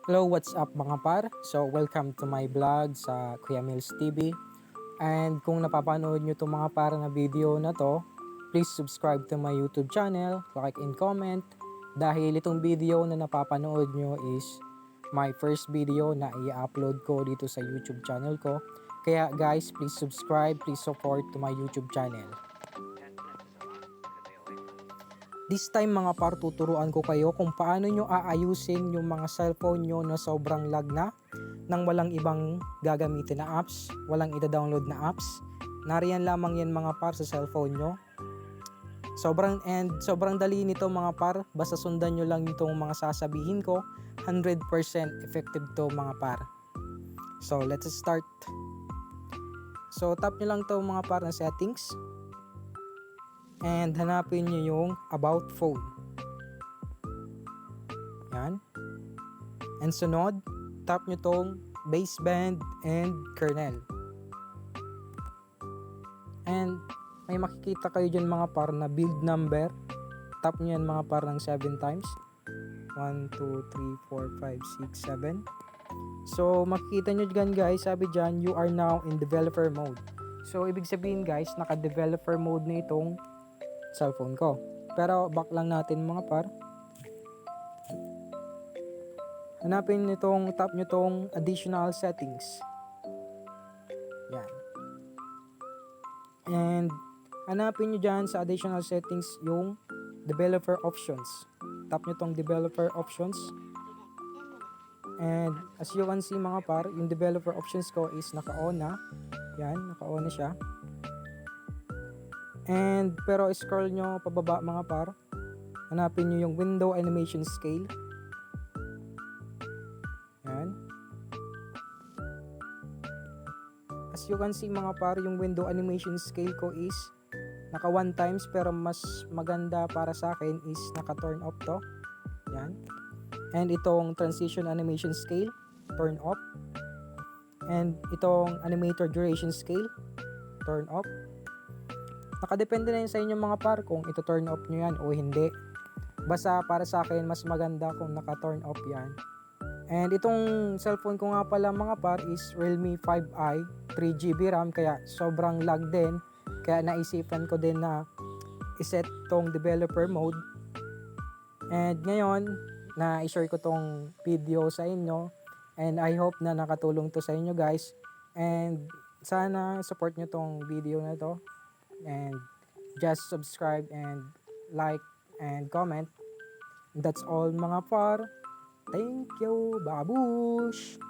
Hello, what's up mga par? So, welcome to my vlog sa Kuya Mills TV. And kung napapanood nyo itong mga par na video na to, please subscribe to my YouTube channel, like and comment. Dahil itong video na napapanood nyo is my first video na i-upload ko dito sa YouTube channel ko. Kaya guys, please subscribe, please support to my YouTube channel. This time mga par, tuturuan ko kayo kung paano nyo aayusin yung mga cellphone nyo na sobrang lag na nang walang ibang gagamitin na apps, walang ida-download na apps. Nariyan lamang yan mga par sa cellphone nyo. Sobrang dali nito mga par, basta sundan nyo lang itong mga sasabihin ko. 100% effective to mga par. So let's start. So tap nyo lang to mga par na settings. And hanapin nyo yung about phone. Yan. And sunod, tap nyo tong baseband and kernel. And may makikita kayo dyan mga par na build number. Tap nyo yan mga par ng 7 times. 1, 2, 3, 4, 5, 6, 7. So makikita nyo dyan guys, sabi dyan, you are now in developer mode. So ibig sabihin guys, naka-developer mode na itong cellphone ko. Pero back lang natin mga par. Hanapin nyo tap nyo tong additional settings. Yan. And hanapin nyo dyan sa additional settings yung developer options. Tap nyo tong developer options. And as you can see mga par, yung developer options ko is naka-on na. Yan, naka-on na siya. And pero scroll nyo pababa mga par. Hanapin nyo yung window animation scale. Yan. As you can see mga par, yung window animation scale ko is naka 1 times, pero mas maganda para sa akin is naka turn off to. Yan. And itong transition animation scale, turn off. And itong animator duration scale, turn off. Nakadepende na yun sa inyo mga par kung ito turn off nyo yan o hindi. Basta para sa akin mas maganda kung naka turn off yan. And itong cellphone ko nga pala mga par is Realme 5i, 3GB RAM, kaya sobrang lag din. Kaya naisipan ko din na iset tong developer mode. And ngayon, na-share ko tong video sa inyo. And I hope na nakatulong to sa inyo guys. And sana support nyo tong video na to. And just subscribe and like and comment. That's all mga par. Thank you, babush!